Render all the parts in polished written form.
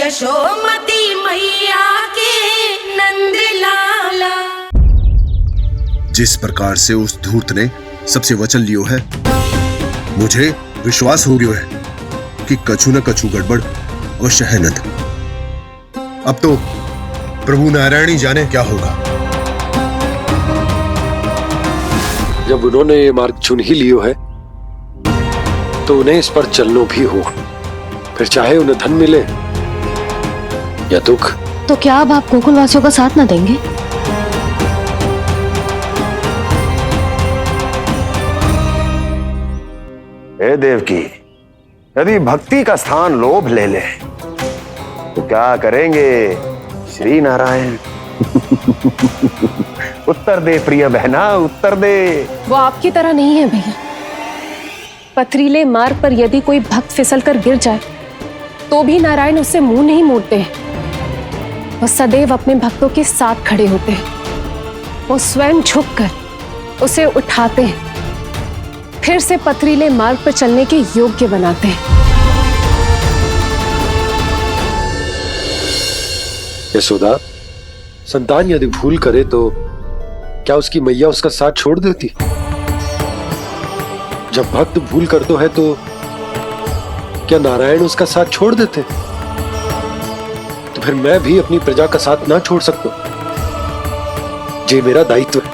यशोमती मैया के नंद लाला। जिस प्रकार से उस धूर्त ने सबसे वचन लियो है, मुझे विश्वास हो गयो है कि कछु न कछु गड़बड़ अवश्य है नंद। अब तो प्रभु नारायण ही जाने क्या होगा। जब उन्होंने ये मार्ग चुन ही लियो है तो उन्हें इस पर चलना भी हो, फिर चाहे उन्हें धन मिले या दुख। तो क्या अब आप गोकुलवासियों का साथ न देंगे? हे देवकी, यदि भक्ति का स्थान लोभ ले ले तो क्या करेंगे श्री नारायण? उत्तर दे प्रिय बहना, उत्तर दे। वो आपकी तरह नहीं है भैया। पथरीले मार्ग पर यदि कोई भक्त फिसल कर गिर जाए तो भी नारायण उससे मुंह नहीं मोड़ते हैं। वो सदैव अपने भक्तों के साथ खड़े होते हैं। वो स्वयं झुककर उसे उठाते हैं, फिर से पथरीले मार्ग पर चलने के योग्य बनाते हैं। यशोदा, संतान यदि भूल करे तो क्या उसकी मैया उसका साथ छोड़ देती? जब भक्त भूल करते है तो क्या नारायण उसका साथ छोड़ देते? तो फिर मैं भी अपनी प्रजा का साथ ना छोड़ सकता। ये मेरा दायित्व है।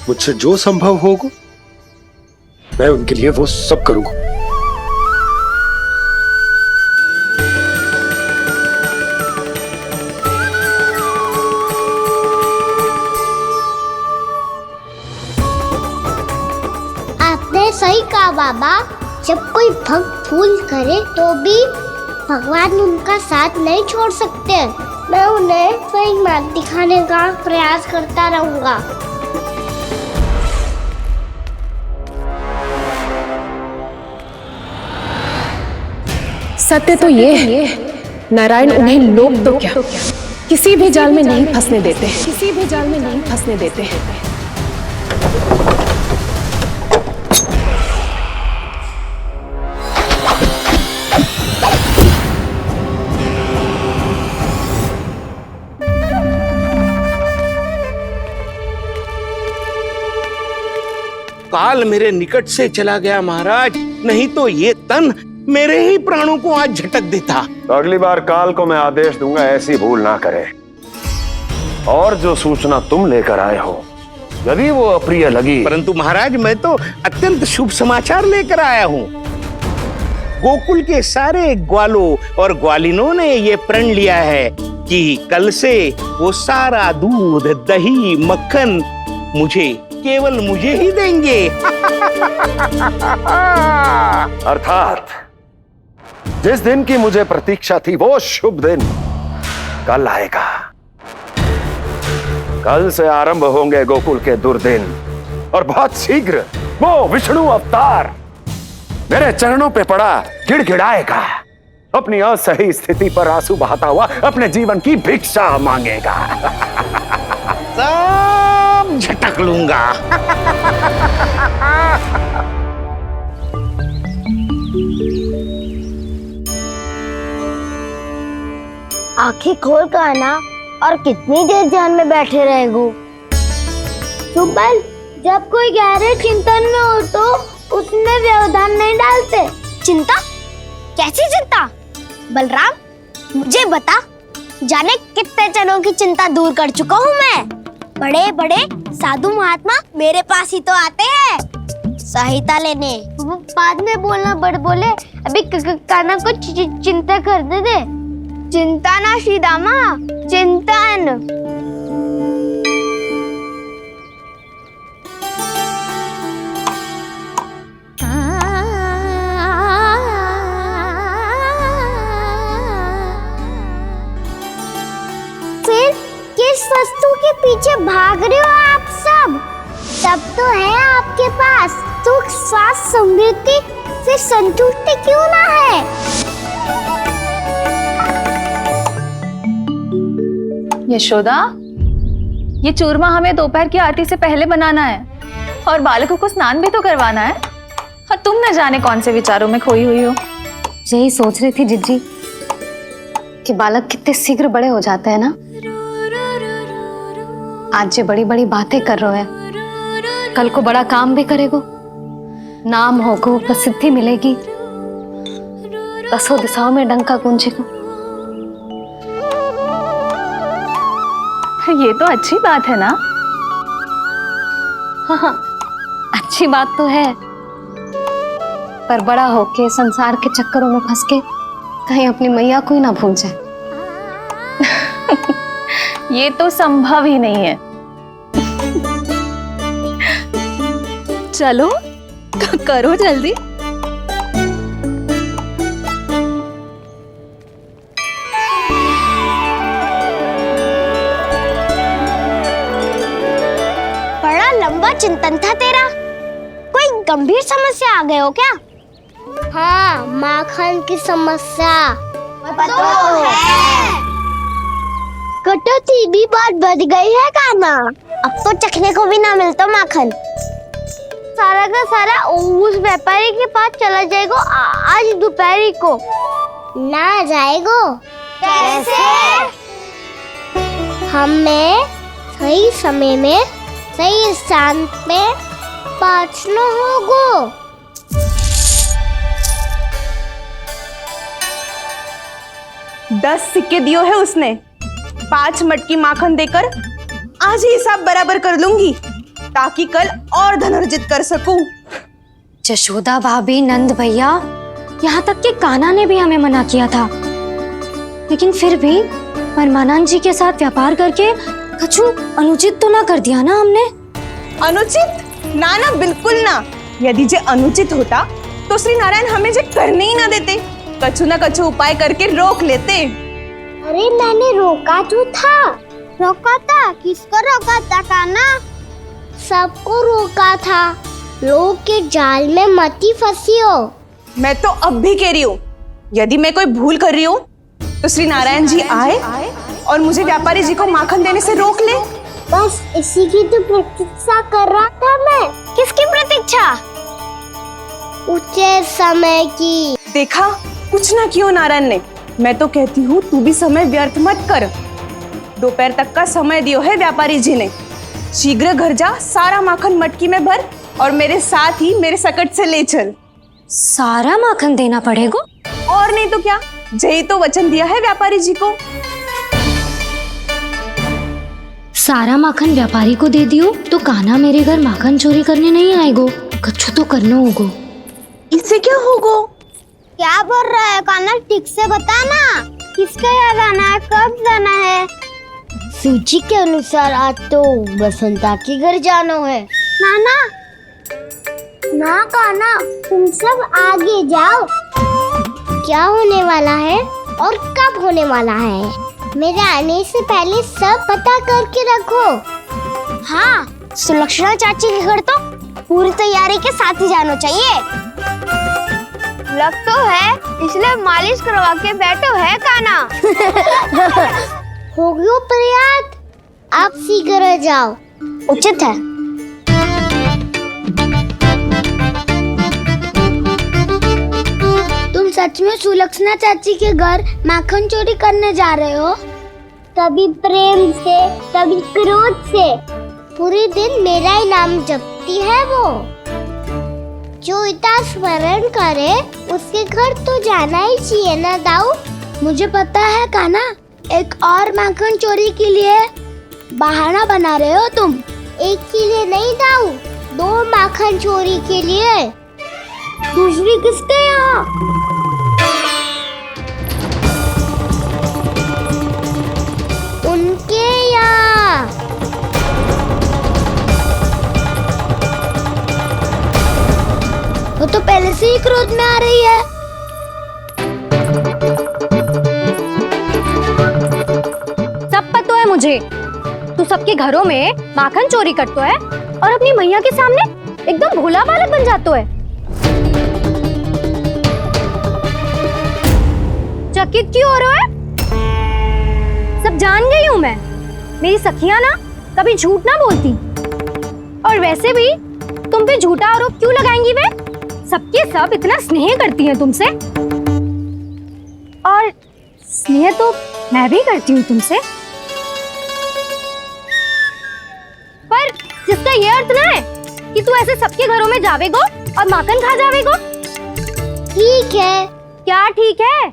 मुझसे जो संभव होगा मैं उनके लिए वो सब करूंगा। आपने सही कहा बाबा। जब कोई भक्त भूल करे तो भी भगवान उनका साथ नहीं छोड़ सकते। मैं उन्हें सही मार्ग दिखाने का प्रयास करता रहूंगा। सत्य तो ये है, नारायण उन्हें लोग तो क्या किसी भी जाल में नहीं फंसने देते, किसी भी जाल में नहीं फंसने देते हैं। काल मेरे निकट से चला गया महाराज, नहीं तो ये तन मेरे ही प्राणों को आज झटक देता। तो अगली बार काल को मैं आदेश दूंगा ऐसी भूल ना करे। और जो सूचना तुम लेकर आए हो यदि वो अप्रिय लगी, परंतु महाराज मैं तो अत्यंत शुभ समाचार लेकर आया हूँ। गोकुल के सारे ग्वालों और ग्वालिनों ने ये प्रण लिया है कि कल से वो सारा दूध, दही, मक्खन केवल मुझे ही देंगे। अर्थात जिस दिन की मुझे प्रतीक्षा थी वो शुभ दिन कल आएगा। कल से आरंभ होंगे गोकुल के दुर्दिन और बहुत शीघ्र वो विष्णु अवतार मेरे चरणों पे पड़ा गिड़गिड़ाएगा। अपनी असही स्थिति पर आंसू बहाता हुआ अपने जीवन की भिक्षा मांगेगा। सब झटक लूंगा। आंखें खोल कर आना। और कितनी देर ध्यान में बैठे रहेगो? सुबह जब कोई गहरे चिंतन में हो तो उसमें व्यवधान नहीं डालते। चिंता? कैसी चिंता? बलराम मुझे बता, जाने कितने जनों की चिंता दूर कर चुका हूँ मैं। बड़े बड़े साधु महात्मा मेरे पास ही तो आते हैं सहायता लेने। बाद में बोलना बड़ बोले, अभी काना को चिंता कर दे। चिंता ना श्रीदामा, चिंतन। फिर किस वस्तु के पीछे भाग रहे हो आप सब? सब तो है आपके पास। सुख, स्वास्थ्य, समृद्धि से संतुष्टि क्यों ना है? यशोदा, ये चूरमा हमें दोपहर की आरती से पहले बनाना है और बालकों को स्नान भी तो करवाना है। और तुम न जाने कौन से विचारों में खोई हुई हो। यही सोच रही थी जिज्जी कि बालक कितने शीघ्र बड़े हो जाते हैं ना। आज जो बड़ी बड़ी बातें कर रहे हैं, कल को बड़ा काम भी करेगो, नाम होगो, प्रसिद्धि मिलेगी, दसों दिशाओं में डंका गूंजेगो। ये तो अच्छी बात है ना। हाँ, अच्छी बात तो है, पर बड़ा होके संसार के चक्करों में फंस के कहीं अपनी मैया को ही ना भूल जाए। ये तो संभव ही नहीं है। चलो करो जल्दी। बड़ा लंबा चिंतन था तेरा। कोई गंभीर समस्या आ गए हो क्या? हाँ, माखन की समस्या तो है। कटौती भी बहुत बढ़ गई है काना। अब तो चखने को भी ना मिलता माखन। सारा का सारा उस व्यापारी के पास चला जाएगा आज दोपहर को। ना जाएगो? कैसे? हमें सही समय में सही स्थान पे पहुंचना होगा। 10 सिक्के दियो है उसने। 5 मटकी माखन देकर आज ही हिसाब बराबर कर लूंगी, ताकि कल और धन अर्जित कर सकूं। जशोदा भाभी, नंद भैया, यहाँ तक कि कान्हा ने भी हमें मना किया था, लेकिन फिर भी परमानंद जी के साथ व्यापार करके कछु अनुचित तो ना कर दिया ना हमने? अनुचित? ना ना, बिल्कुल ना। यदि जे अनुचित होता तो श्री नारायण हमें जे करने ही ना देते, कछु ना कछु उपाय करके रोक लेते। अरे मैंने रोका तो था। रोका था? किसको रोका था कान्हा? सबको रोका था। लोग के जाल में मती फंसी हो। मैं तो अब भी कह रही हूँ, यदि मैं कोई भूल कर रही हूँ तो श्री नारायण जी आए और मुझे व्यापारी जी को माखन देने से रोक ले। बस इसी की तो प्रतीक्षा कर रहा था मैं। किसकी प्रतीक्षा? उचित समय की। देखा, कुछ ना किया नारायण ने। मैं तो कहती हूँ तू भी समय व्यर्थ मत कर। दोपहर तक का समय दियो है व्यापारी जी ने। शीघ्र घर जा, सारा माखन मटकी में भर और मेरे साथ ही मेरे सकट से ले चल। सारा माखन देना पड़ेगा? और नहीं तो क्या, जय तो वचन दिया है व्यापारी जी को। सारा माखन व्यापारी को दे दियो तो कान्हा मेरे घर माखन चोरी करने नहीं आएगो। कछु तो करना होगा। इससे क्या होगा? क्या बोल रहा है कान्हा? ठीक से बता ना। किसका यहाँ जाना है, कब जाना है? सूची के अनुसार आज तो बसंता के घर जाना है। नाना, ना कान्हा, तुम सब आगे जाओ। क्या होने वाला है और कब होने वाला है, मेरे आने से पहले सब पता करके रखो। हाँ, सुलक्षणा चाची के घर तो पूरी तैयारी के साथ ही जाना चाहिए। लग तो है, इसलिए मालिश करवा के बैठो है कान्हा। हो गयो प्रयास, आप शीघ्र जाओ। उचित है। तुम सच में सुलक्षणा चाची के घर माखन चोरी करने जा रहे हो? कभी प्रेम से, कभी क्रोध से। पूरे दिन मेरा ही नाम जपती है वो। जो इतना स्मरण करे उसके घर तो जाना ही चाहिए ना दाऊ। मुझे पता है कान्हा, एक और माखन चोरी के लिए बहाना बना रहे हो तुम। एक के लिए नहीं दाऊ, 2 माखन चोरी के लिए। दूसरी किसके यहाँ? उनके यहाँ। वो तो पहले से ही क्रोध में आ रही है। सब पता है मुझे, तू सबके घरों में माखन चोरी करतो है और अपनी मैया के सामने एकदम भोला बालक बन जातो है। चकित क्यों हो रहा है? सब जान गई हूँ मैं। मेरी सखियां ना कभी झूठ ना बोलती, और वैसे भी तुम पे झूठा आरोप क्यों लगाएंगी? वे सबके सब इतना स्नेह करती हैं तुमसे, और स्नेह तो मैं भी करती हूँ तुमसे, पर जिसका ये अर्थ ना है कि तू ऐसे सबके घरों में जावेगो और माखन खा जावेगो। ठीक है। क्या ठीक है?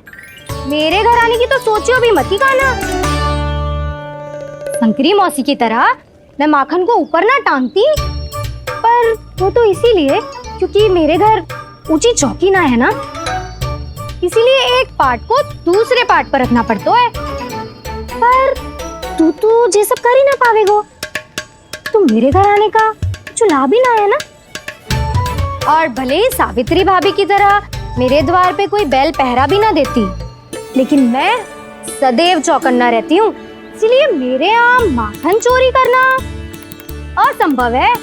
मेरे घर आने की तो सोचियो भी मत ही काना। शंकरी मौसी की तरह मैं माखन को ऊपर ना टांगती, पर वो तो इसीलिए क्योंकि मेरे घर ऊंची चौकी ना है ना, इसीलिए एक पार्ट को दूसरे पार्ट पर रखना पड़ता है। पर तू तो ये सब कर ही ना पावेगो, तो मेरे घर आने का कुछ लाभ ही ना है ना। और भले ही सावित्री भाभी की तरह मेरे द्वार पे कोई बैल पहरा भी ना देती, लेकिन मैं सदैव चौकन्ना रहती हूँ, इसलिए मेरे यहाँ माखन चोरी करना असंभव है।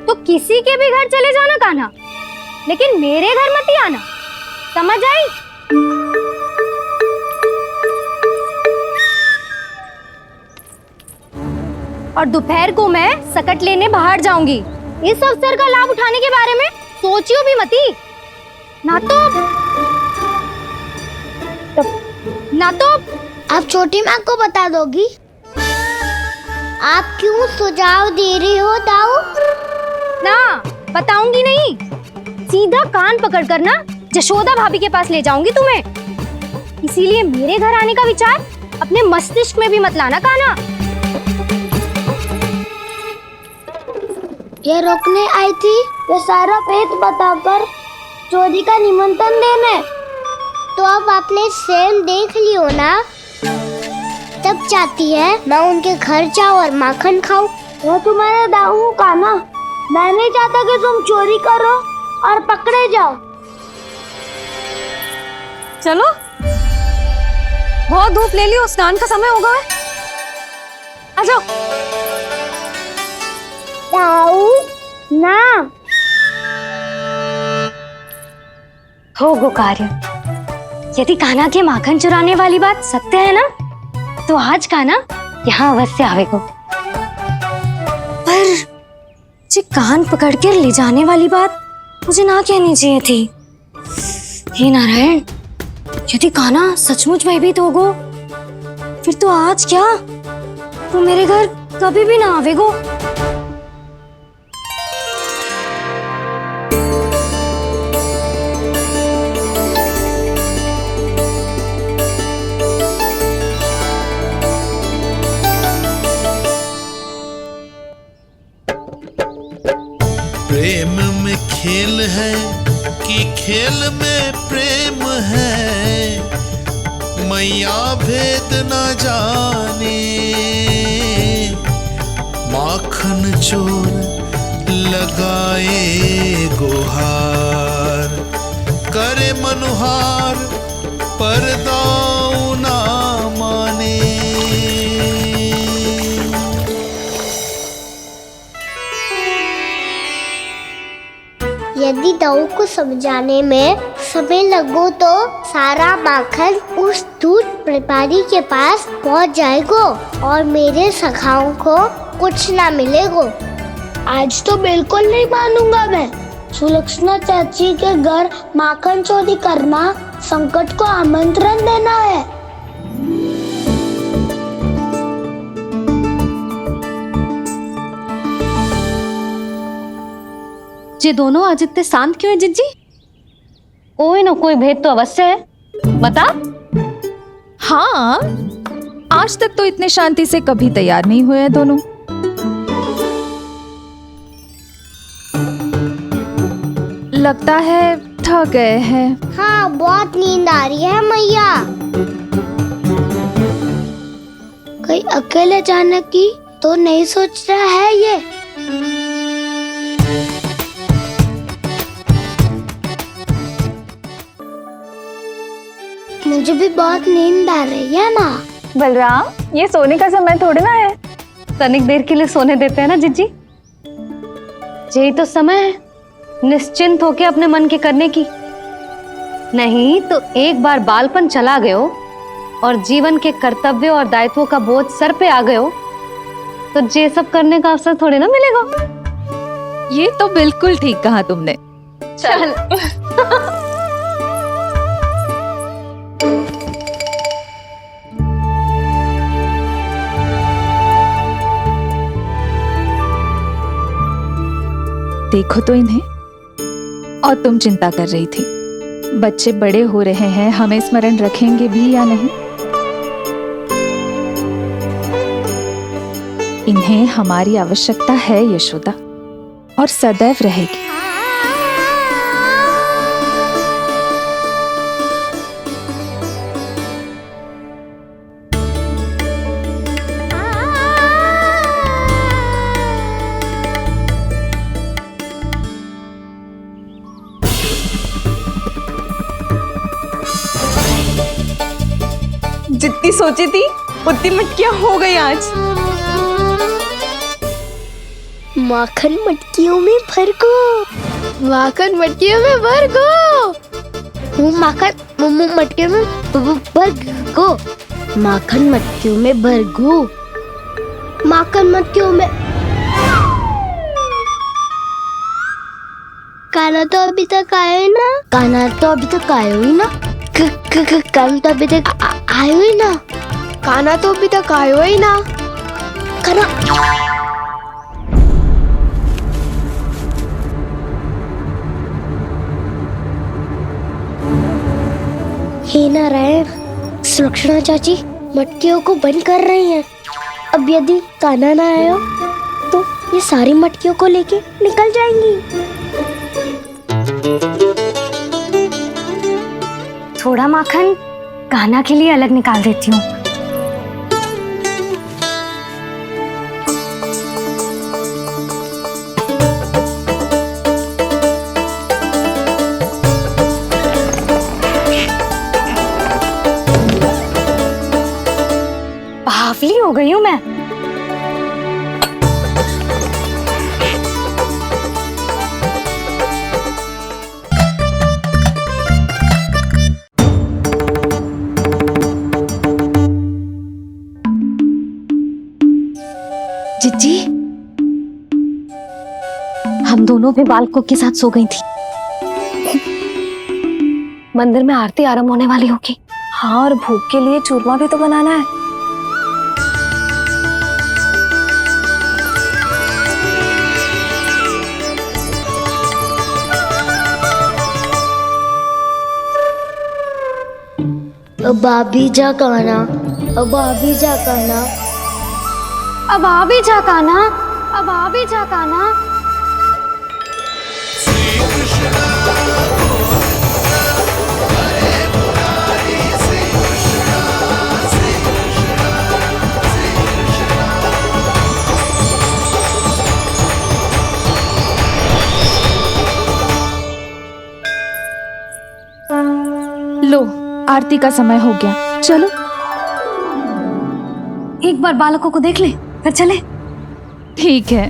तो किसी के भी घर चले जाना कान्हा, लेकिन मेरे घर मत ही आना, समझ आई? और दोपहर को मैं सकट लेने बाहर जाऊंगी। इस अवसर का लाभ उठाने के बारे में सोचियो भी मती, ना तो आप छोटी माँ को बता दोगी? आप क्यों सुझाव दे रही हो दाऊ? ना बताऊंगी नहीं, सीधा कान पकड़ कर ना जशोदा भाभी के पास ले जाऊंगी तुम्हें। इसीलिए मेरे घर आने का विचार अपने मस्तिष्क में भी मत लाना कान्हा। ये रोकने आई थी ये सारा पेट बताकर चोरी का निमंत्रण देने। तो अब आपने सेल देख लियो ना, तब चाहती है मैं उनके घर जाऊँ और माखन खाऊं। मैं तुम्हारा दाऊ का ना, मैं नहीं चाहता कि तुम चोरी करो और पकड़े जाओ। चलो, बहुत धूप ले लियो, स्नान का समय होगा है। आ जाओ। दाऊ ना हो गो कार्य। यदि कान्हा के माखन चुराने वाली बात सत्य है ना, तो आज कान्हा यहाँ अवश्य आवेगो। पर जी कान पकड़ कर ले जाने वाली बात मुझे ना कहनी चाहिए थी। हे नारायण, यदि कान्हा सचमुच भयभीत होगो, फिर तो आज क्या, वो मेरे घर कभी भी ना आवेगो। प्रेम में खेल है कि खेल में प्रेम है, मैया भेद न जाने। माखन चोर लगाए गुहार, करे मनुहार पर दाऊ ना माने। यदि दाऊ को समझाने में समय लगो तो सारा माखन उस दूध व्यापारी के पास पहुंच जाएगो और मेरे सखाओं को कुछ ना मिलेगो। आज तो बिल्कुल नहीं मानूंगा मैं। सुलक्षणा चाची के घर माखन चोरी करना संकट को आमंत्रण देना है। ये दोनों आज इतने शांत क्यों है जिज्जी? कोई ना कोई भेद तो अवश्य है, बता। हाँ, आज तक तो इतने शांति से कभी तैयार नहीं हुए हैं दोनों। लगता है थक गए हैं। हाँ, बहुत नींद आ रही है मैया। कहीं अकेले जाने की तो नहीं सोच रहा है ये? मुझे भी बहुत नींद आ रही है माँ। बलराम, ये सोने का समय थोड़ी ना है। तनिक देर के लिए सोने देते हैं ना जिज्जी। यही तो समय है निश्चिंत होके अपने मन के करने की। नहीं तो एक बार बालपन चला गयो और जीवन के कर्तव्यों और दायित्वों का बोझ सर पे आ गयो, तो ये सब करने का अवसर थोड़ी ना मिलेगा। ये तो बिल्कुल ठीक कहा तुमने। चल देखो तो इन्हें। और तुम चिंता कर रही थी बच्चे बड़े हो रहे हैं, हमें स्मरण रखेंगे भी या नहीं। इन्हें हमारी आवश्यकता है यशोदा, और सदैव रहेगी। जितनी सोची थी उतनी मटकियां हो गई आज। माखन मटकियों में भर को, माखन मटकियों में भर को, माखन मटकियों में भर को, माखन मटकियों में भर को, माखन मटकियों में। काना तो अभी तक आया ही ना, काना तो अभी तक आया ही ना, काना तो अभी तक आयो ही ना, काना तो अभी तक आयो ही ना, काना। हे नारायण, सुलक्षणा चाची मटकियों को बंद कर रही हैं। अब यदि काना ना आया तो ये सारी मटकियों को लेके निकल जाएंगी। थोड़ा माखन कान्हा के लिए अलग निकाल देती हूँ। बावली हो गई हूँ मैं। जिज्जी, हम दोनों भी बालकों के साथ सो गई थी। मंदिर में आरती आरंभ होने वाली होगी। हाँ, और भोग के लिए चूरमा भी तो बनाना है। अब आभी जा काना, अब आभी जा काना, अब आ भी जा कान्हा, अब आ भी जा कान्हा। लो, आरती का समय हो गया, चलो। एक बार बालकों को देख ले, फिर चले। ठीक है।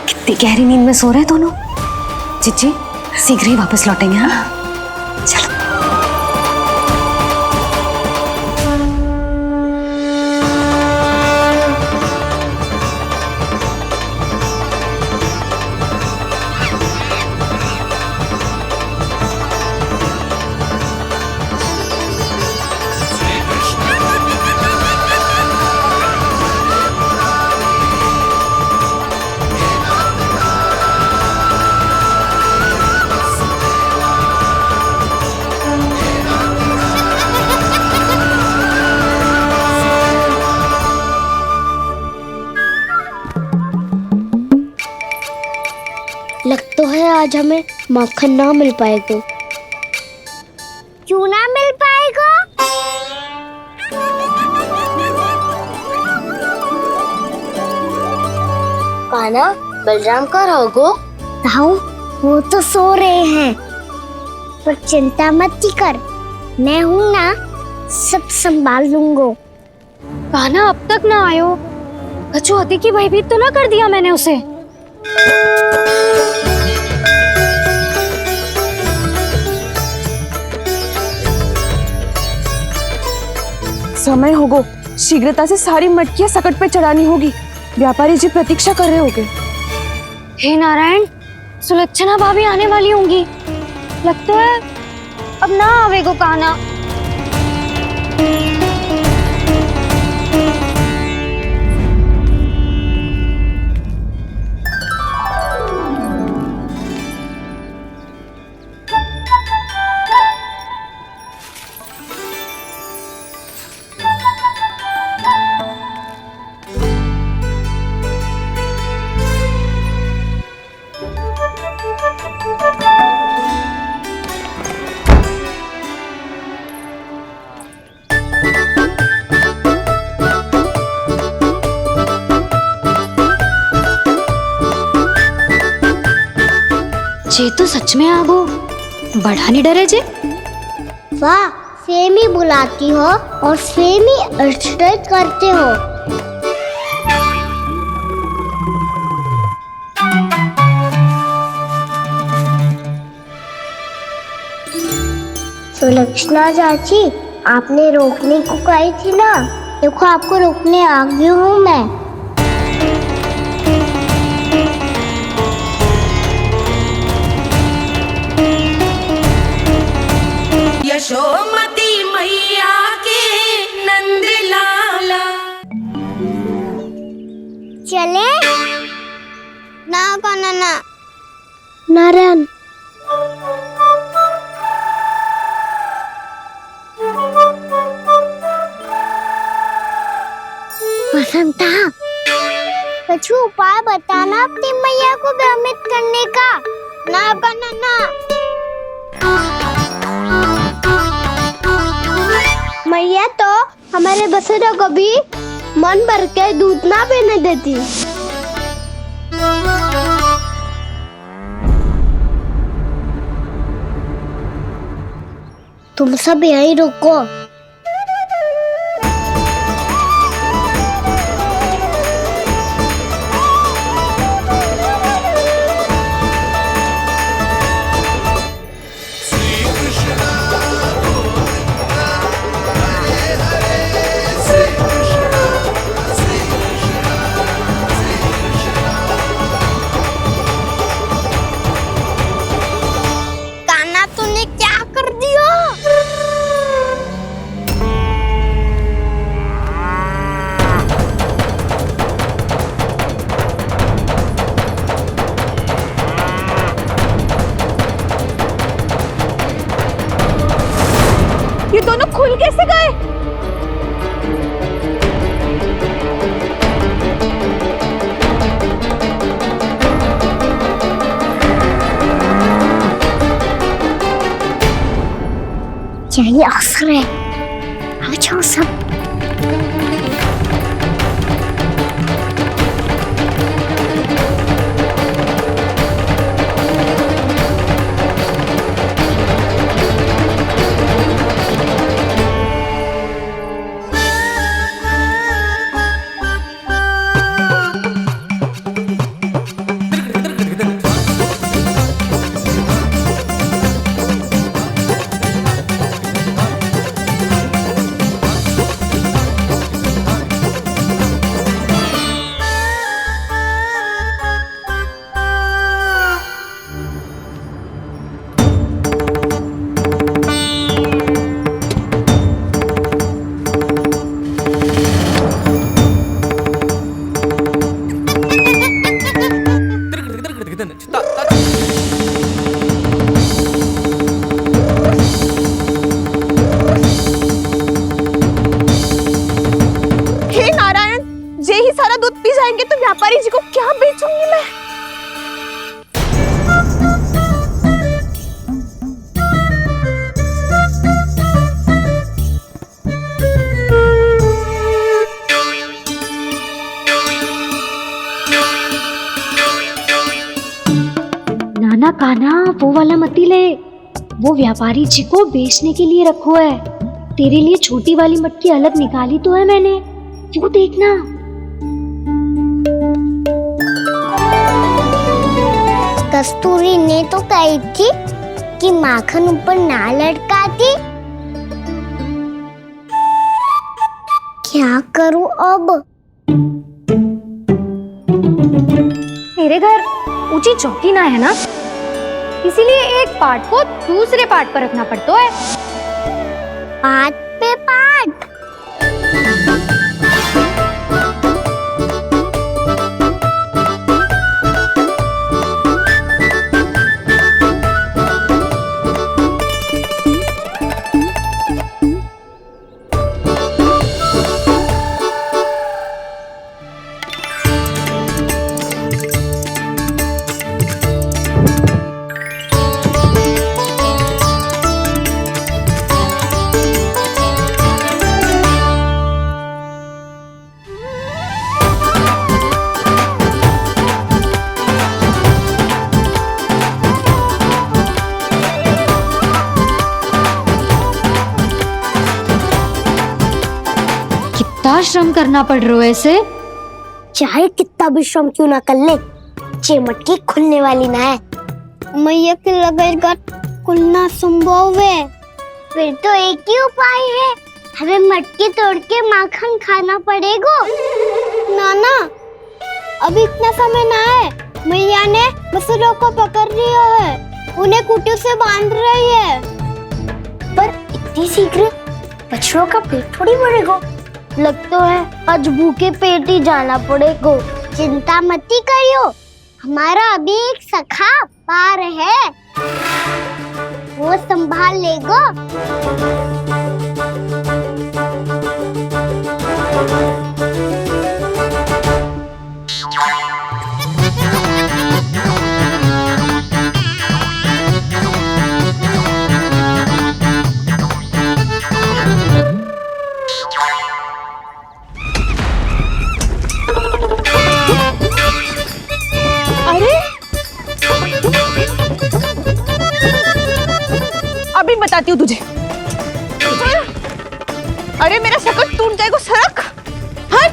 कितनी गहरी नींद में सो रहे हैं दोनों। जिज्जी शीघ्र ही वापस लौटेंगे। हाँ चलो। लग तो है आज हमें माखन ना मिल पाएगा। क्यों ना मिल पाएगा? कान्हा, बलराम का रहोगो? ताऊ, वो तो सो रहे हैं, पर चिंता मत कर, मैं हूँ ना, सब संभाल लूंगा। कान्हा अब तक ना आयो, कछु अति की भयभीत तो ना कर दिया मैंने उसे? समय होगो, शीघ्रता से सारी मटकियां सकट पे चढ़ानी होगी। व्यापारी जी प्रतीक्षा कर रहे होंगे। हे नारायण, सुलक्षणा भाभी आने वाली होंगी। लगता है अब ना आवेगो कान्हा। जे तो सच में आगो, बड़ा नहीं डरे जे। वाह, सेम ही बुलाती हो और सेम ही अर्चना करते हो। सुलक्षणा चाची, आपने रोकने को कही थी ना, देखो आपको रोकने आ गई हूँ मैं। यशोमती मैया के नंद लाला। चले ना कान्हा ना। नारायण, बसंता, कछु उपाय बताना अपनी मैया को भ्रमित करने का। ना कान्हा ना। मैया तो हमारे बसेरा को भी मन भर के दूध ना पीने देती। तुम सब यहीं रुको। ये दोनों खुल कैसे गए? यही अवसर है, आ जाओ सब। जाएंगे तो व्यापारी जी को क्या बेचूंगी मैं। नाना कान्हा वो वाला मत ले, वो व्यापारी जी को बेचने के लिए रखो है। तेरे लिए छोटी वाली मटकी अलग निकाली तो है मैंने, वो देखना। कस्तूरी ने तो कही थी कि माखन ऊपर ना लटकाती। क्या करूं अब? तेरे घर ऊंची चौकी ना है ना, इसीलिए एक पार्ट को दूसरे पार्ट पर रखना पड़ता है। पार्ट पे पार्ट। कितना श्रम करना पड़ रहा है ऐसे। चाहे कितना भी श्रम क्यों ना कर ले, ये मटकी खुलने वाली ना है। मैया के लगेगा खुलना संभव है। फिर तो एक ही उपाय है, हमें मटकी तोड़ के माखन खाना पड़ेगा। नाना, अभी इतना समय ना है। मैया ने बछड़ों को पकड़ लिया है, उन्हें खूंटों से बांध रही है। पर इतनी शीघ्र बछड़ों का पेट थोड़ी भरेगा। लगता है आज भूखे पेट ही जाना पड़ेगा। चिंता मत करियो, हमारा अभी एक सखा पार है, वो संभाल लेगा। अभी बताती हूँ तुझे। अरे मेरा शकट टूट जाएगा, सरक हट।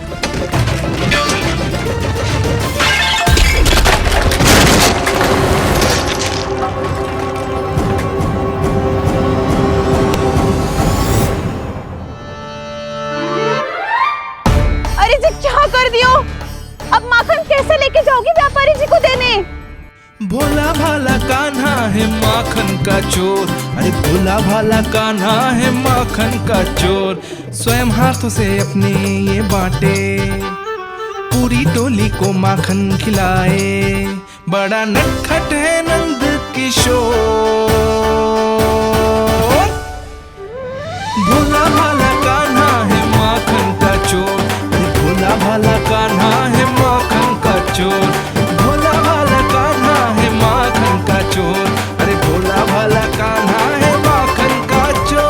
अरे जी क्या कर दियो? अब माखन कैसे लेके जाओगी व्यापारी जी को देने? भोला भाला कान्हा है माखन का चोर, अरे भोला भाला कान्हा है माखन का चोर। स्वयं हाथों से अपने ये बांटे, पूरी टोली को माखन खिलाए। बड़ा नटखट है नंद किशोर। भोला भाला कान्हा है माखन का चोर, अरे भोला भाला कान्हा है माखन का चोर। भोला भाला कान्हा है माखन का चोर, अरे भोला भाला कान्हा है माखन का चोर।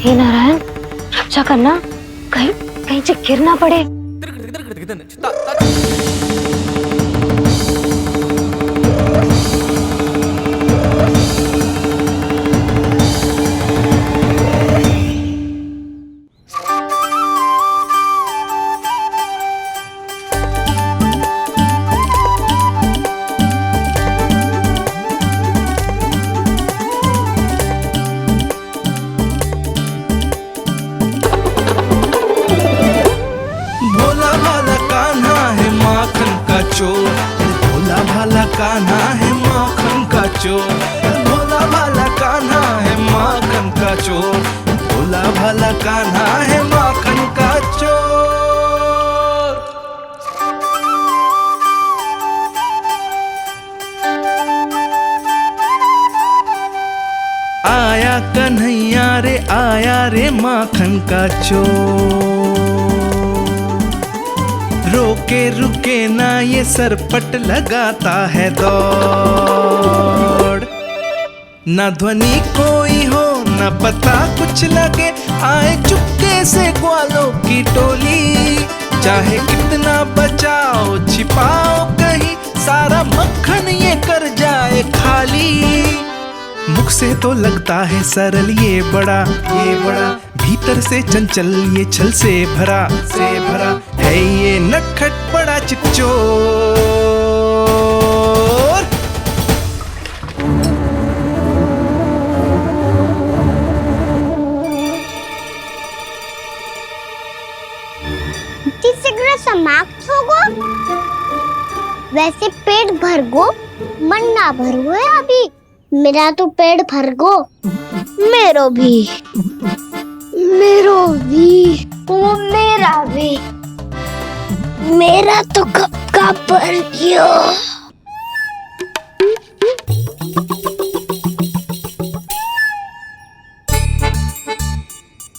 हे नारायण, रक्षा करना, कहीं कहीं से गिर ना पड़े। भोला भाला कान्हा है माखन का चोर, भोला भाला कान्हा है माखन का चोर। भोला भाला कान्हा है माखन का चोर, भोला भाला कान्हा है माखन का चोर। आया कन्हैया रे आया रे माखन का चोर। रोके रुके ना ये सरपट लगाता है दौड़। न ध्वनि कोई हो न पता कुछ लगे, आए चुपके से ग्वालों की टोली। चाहे कितना बचाओ छिपाओ कहीं, सारा मक्खन ये कर जाए खाली। मुख से तो लगता है सरल ये बड़ा भीतर से चंचल ये छल से भरा है ये नटखट बड़ा चिच्चोर। शीघ्र समाप्त होगो, वैसे पेट भर गो मन ना भर गो है अभी। मेरा तो पेट भर गो, मेरो भी ओ मेरा भी, मेरा तो कब का भर गयो।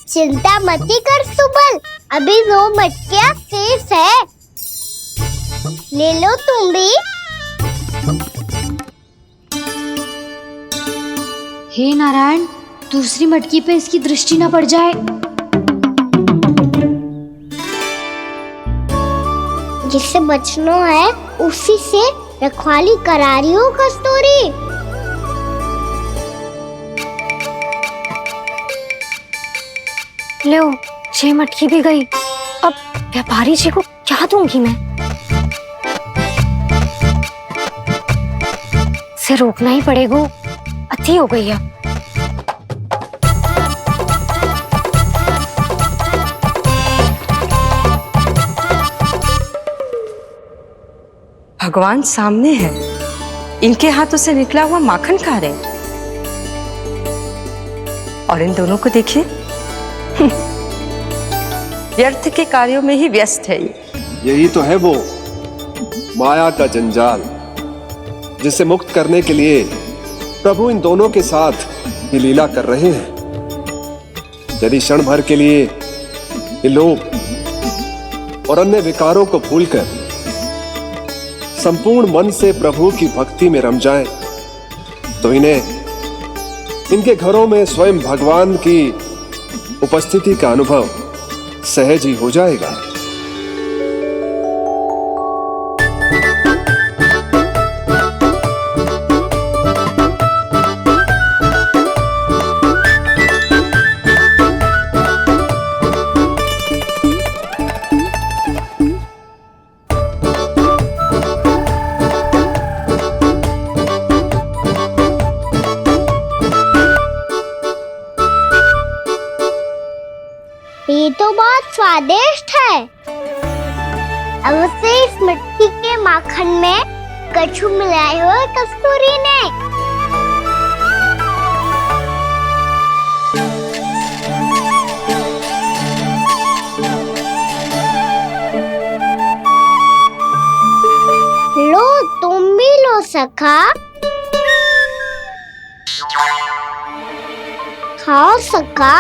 चिंता मती कर सुबल, अभी 2 मटकियाँ शेष है, ले लो तुम भी। हे नारायण, दूसरी मटकी पे इसकी दृष्टि न पड़ जाए। जिससे बचना है उसी से रखवाली करा रही हो कस्तूरी। लो, 6 मटकी भी गई। अब व्यापारी जी को क्या दूंगी मैं? इसे रोकना ही पड़ेगा, अति हो गई है। भगवान सामने है, इनके हाथों से निकला हुआ माखन खा रहे, और इन दोनों को देखिए व्यर्थ के कार्यों में ही व्यस्त है। यही तो है वो माया का जंजाल, जिसे मुक्त करने के लिए प्रभु इन दोनों के साथ ये लीला कर रहे हैं। यदि क्षण भर के लिए ये लोभ और अन्य विकारों को भूलकर संपूर्ण मन से प्रभु की भक्ति में रम जाएं, तो इन्हें इनके घरों में स्वयं भगवान की उपस्थिति का अनुभव सहज ही हो जाएगा। ये तो बहुत स्वादिष्ट है। अवश्य इस मिट्टी के माखन में कछु मिलाए हुए कस्तूरी ने। लो, तुम भी लो सखा, खाओ सखा।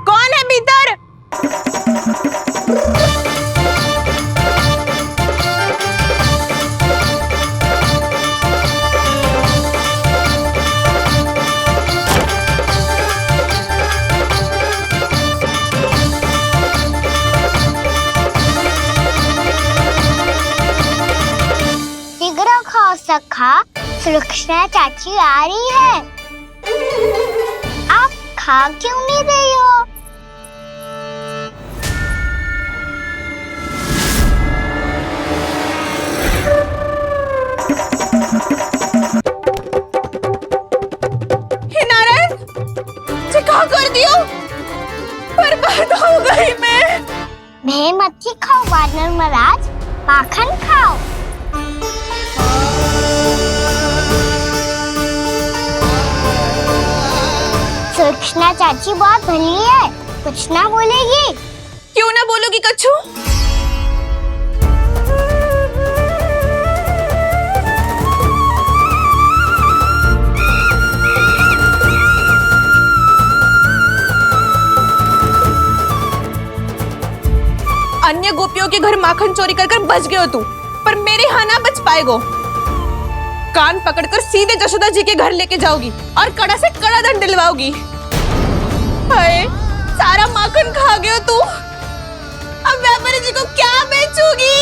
कौन है भीतर? शीघ्र खाओ सखा, सुलक्षणा चाची आ रही है। आप खा क्यों नहीं रही हो? हे नारायण, क्या कर दियो? बर्बाद हो गई मैं। भय मत ही खाओ वानर महाराज, माखन खाओ। सुलक्षणा चाची बहुत भली है, कुछ ना बोलेगी। क्यों ना बोलोगी कच्छू? अन्य गोपियों के घर माखन चोरी कर बच गए हो तू, पर मेरे यहाँ ना बच पाएगो। कान पकड़कर सीधे जशोदा जी के घर लेके जाओगी और कड़ा से कड़ा दंड दिलवाओगी। हाय, सारा माखन खा गए हो तू। अब व्यापारी जी को क्या बेचूगी?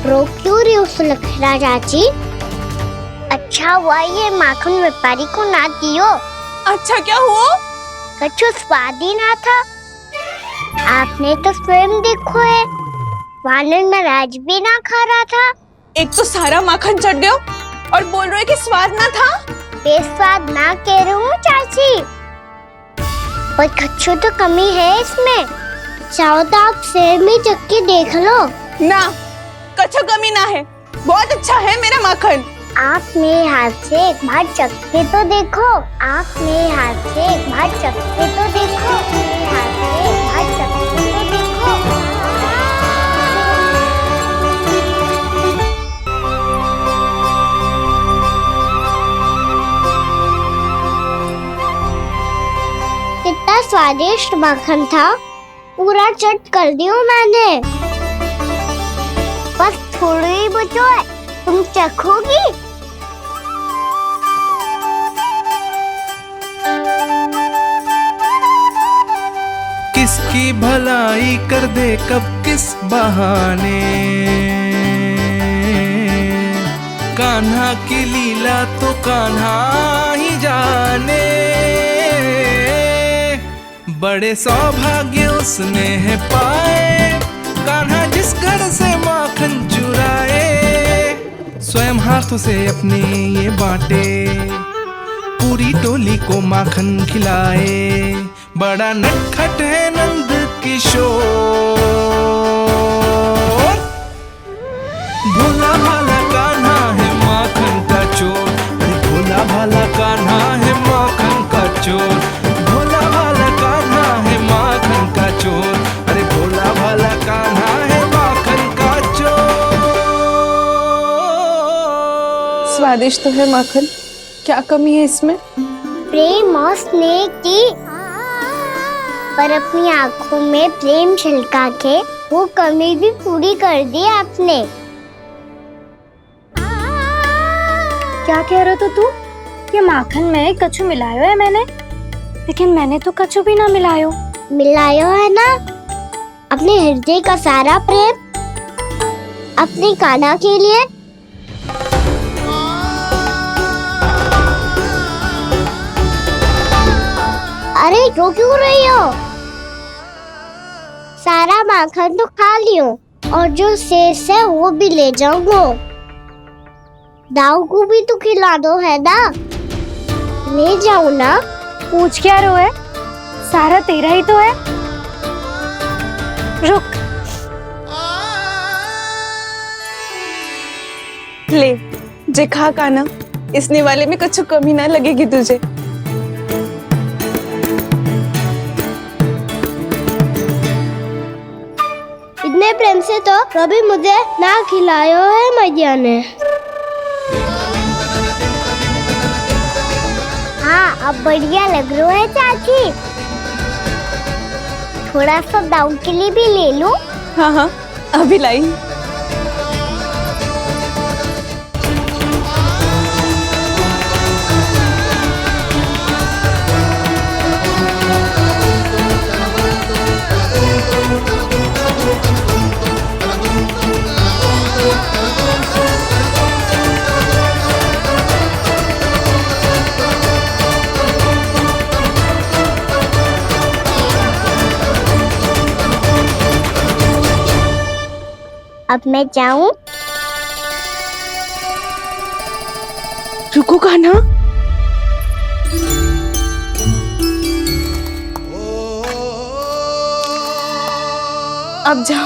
रो क्यों रही हो सुलक्षणा चाची? अच्छा हुआ ये माखन व्यापारी को ना दियो। अच्छा क्या हुआ? कछु स्वाद ही ना था। आपने तो स्वयं देखो है, वानर महाराज भी ना खा रहा था। एक तो सारा माखन चढ़ गयो और बोल रहे कि स्वाद ना था। बेस्वाद ना कह रही हूँ चाची, पर कछु तो कमी है इसमें। चाहो तो आप स्वयं ही चख के देख लो। ना, कछु कमी ना है, बहुत अच्छा है मेरा माखन। आप मेरे हाथ से एक बार चख के तो देखो। आप मेरे हाथ से एक बार चख के तो देखो। मेरे हाथ से एक बार चख के तो देखो। कितना स्वादिष्ट माखन था, पूरा चट कर दिया मैंने। बस थोड़ी ही बचो है, तुम चखोगी? किसकी भलाई कर दे कब किस बहाने, कान्हा की लीला तो कान्हा ही जाने। बड़े सौभाग्य उसने है पाए, कान्हा जिस घर से माखन चुराए। स्वयं हाथों से अपने ये बांटे, पूरी टोली को माखन खिलाए। बड़ा नटखट है नंद किशोर, भोला भाला कान्हा है माखन का चोर। अरे भोला भाला कान्हा है माखन का चोर। भोला भाला कान्हा है माखन का चोर। अरे भोला भाला कान्हा है माखन का चोर। स्वादिष्ट तो है माखन, क्या कमी है इसमें? प्रेम और स्नेह की, पर अपनी आंखों में प्रेम छिलका के वो कमी भी पूरी कर दी आपने। क्या कह रहे हो तू? ये माखन में कछु मिलायो है मैंने, लेकिन मैंने तो कछु भी ना मिलायो। मिलायो है ना अपने हृदय का सारा प्रेम अपनी कान्हा के लिए। अरे रो क्यों रही हो? सारा माखन तो खा लियो और जो शेष है वो भी ले जाऊंगा। दाऊ को भी तो खिला दो है ना, ले जाओ ना। पूछ क्या रो है, सारा तेरा ही तो है। रुक, ले जे खा कान्हा, इसने वाले में कुछ कमी ना लगेगी तुझे। इतने प्रेम से तो कभी मुझे ना खिलायो है मैया ने। हाँ, अब बढ़िया लग रहा है चाची। थोड़ा सा दाऊ के लिए भी ले लूं? हाँ हाँ, अभी लाई। अब मैं जाऊं? रुको कान्हा, अब जा।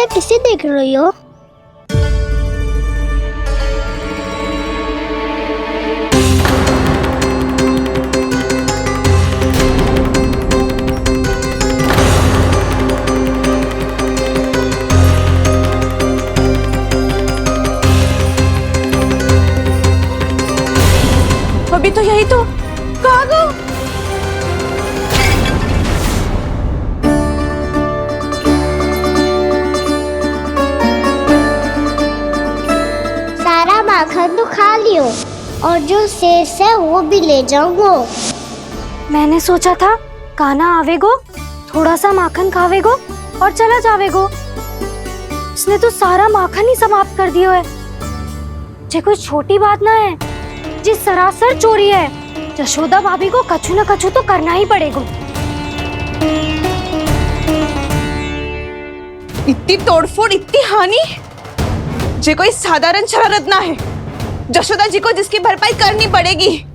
भैया किसे देख रही हो? अभी तो यही तो कहाँ गो? सारा माखन तो खा लियो और जो शेष है वो भी ले जाऊंगो। मैंने सोचा था कान्हा आवेगो, थोड़ा सा माखन खावेगो और चला जावेगो। उसने तो सारा माखन ही समाप्त कर दिया है। ये कोई छोटी बात ना है, जी सरासर चोरी है। यशोदा भाभी को कछु न कछु तो करना ही पड़ेगा। इतनी तोड़फोड़, इतनी हानि, ये कोई साधारण शरारत ना है। यशोदा जी को जिसकी भरपाई करनी पड़ेगी।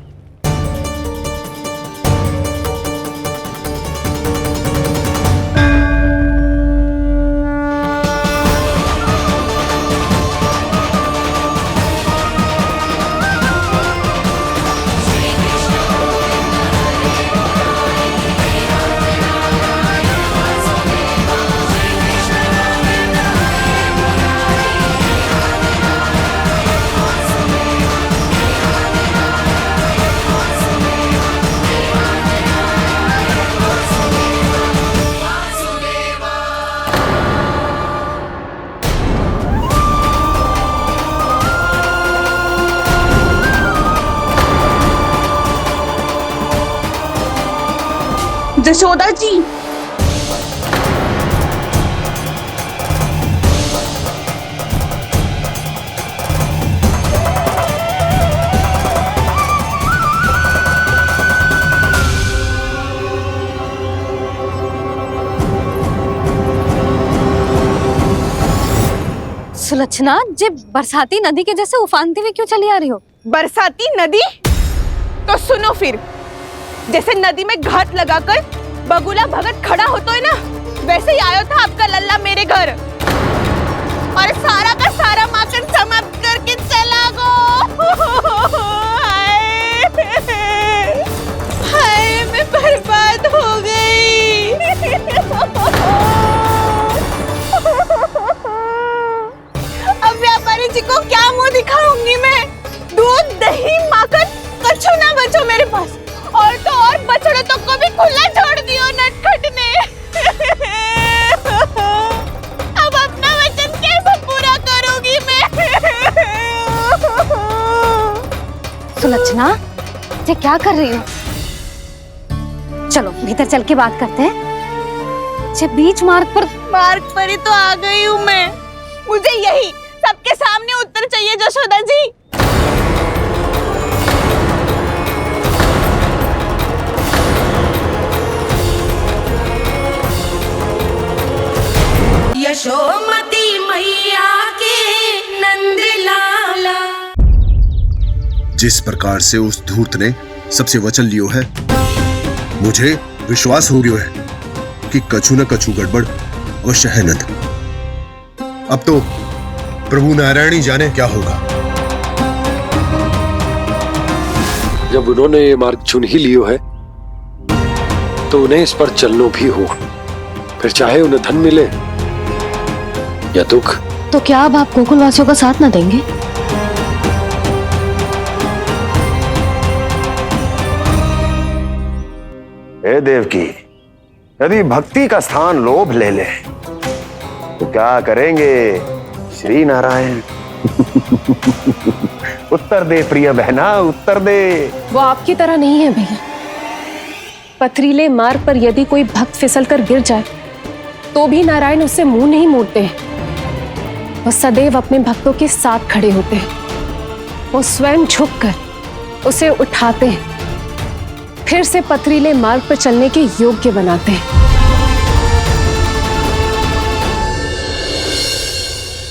यशोदा जी, सुलक्षणा, जे बरसाती नदी के जैसे उफानते हुए क्यों चली आ रही हो? बरसाती नदी? तो सुनो फिर, जैसे नदी में घाट लगाकर बगुला भगत खड़ा होता है ना, वैसे ही आया था आपका लल्ला मेरे घर और सारा का सारा माखन समाप्त करके चला गो। हाय, मैं बर्बाद हो गई। अब व्यापारी जी को क्या मुंह दिखाऊंगी मैं? दूध, दही, माखन कछु ना बचो मेरे पास। और तो और बछड़े तो को भी खुला छोड़ दियो नटखट ने। अब अपना वचन कैसे पूरा करूंगी मैं? सुलक्षणा, ये क्या कर रही हो? चलो भीतर चल के बात करते हैं। ये बीच मार्ग पर ही तो आ गई हूँ मैं। मुझे यही सबके सामने उत्तर चाहिए यशोदा जी। यशोमती मैया के नंद लाला। जिस प्रकार से उस धूर्त ने सबसे वचन लियो है, मुझे विश्वास हो गयो है कि कछु न कछु गड़बड़ अवश्य है नंद। अब तो प्रभु नारायण ही जाने क्या होगा। जब उन्होंने ये मार्ग चुन ही लियो है तो उन्हें इस पर चलना भी हो, फिर चाहे उन्हें धन मिले या दुख। तो क्या अब आप गोकुलवासियों का साथ न देंगे? हे देवकी, यदि भक्ति का स्थान लोभ ले ले तो क्या करेंगे श्री नारायण? उत्तर दे प्रिय बहना, उत्तर दे। वो आपकी तरह नहीं है भैया। पथरीले मार्ग पर यदि कोई भक्त फिसल कर गिर जाए तो भी नारायण उससे मुंह नहीं मोड़ते हैं। वो सदैव अपने भक्तों के साथ खड़े होते हैं। वो स्वयं झुककर उसे उठाते हैं, फिर से पथरीले मार्ग पर चलने के योग्य बनाते हैं।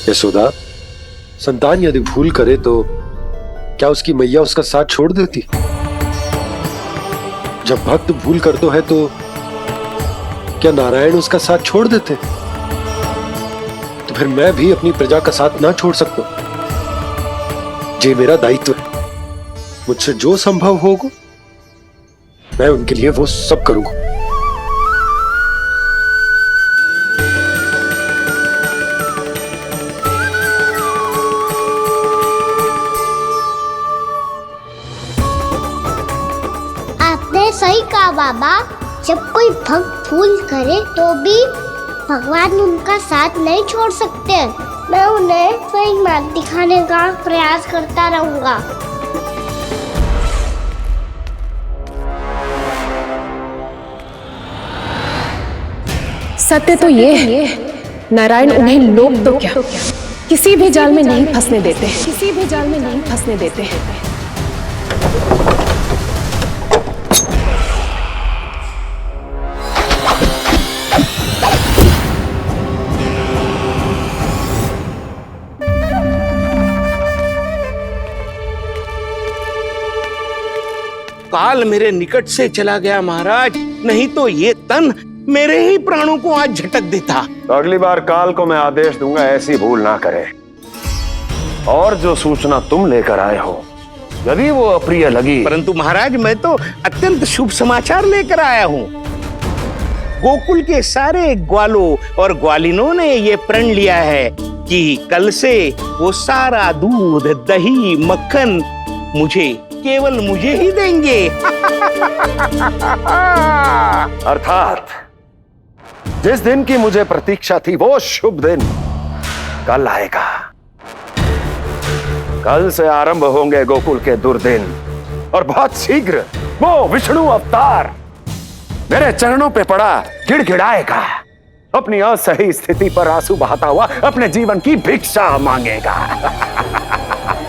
यशोदा, संतान यदि भूल करे तो क्या उसकी मैया उसका साथ छोड़ देती? जब भक्त भूल करता है तो क्या नारायण उसका साथ छोड़ देते? तो फिर मैं भी अपनी प्रजा का साथ ना छोड़ सकता। ये मेरा दायित्व है। मुझसे जो संभव होगा मैं उनके लिए वो सब करूंगा। आपने सही कहा बाबा, जब कोई भक्त भूल करे तो भी भगवान उनका साथ नहीं छोड़ सकते। मैं उन्हें सही मार्ग दिखाने का प्रयास करता रहूंगा। सत्य तो ये है, नारायण उन्हें लोग तो क्या किसी भी जाल में नहीं फंसने देते, किसी भी जाल में नहीं फंसने देते। काल मेरे निकट से चला गया महाराज, नहीं तो ये तन मेरे ही प्राणों को आज झटक देता। तो अगली बार काल को मैं आदेश दूंगा ऐसी भूल ना करे। और जो सूचना तुम लेकर आए हो यदि वो अप्रिय लगी, परंतु महाराज मैं तो अत्यंत शुभ समाचार लेकर आया हूँ। गोकुल के सारे ग्वालों और ग्वालिनों ने ये प्रण लिया है कि कल से वो सारा दूध, दही, मक्खन केवल मुझे ही देंगे। अर्थात जिस दिन की मुझे प्रतीक्षा थी वो शुभ दिन कल आएगा। कल से आरंभ होंगे गोकुल के दुर्दिन और बहुत शीघ्र वो विष्णु अवतार मेरे चरणों पे पड़ा गिड़गिड़ाएगा, अपनी असही स्थिति पर आंसू बहाता हुआ अपने जीवन की भिक्षा मांगेगा।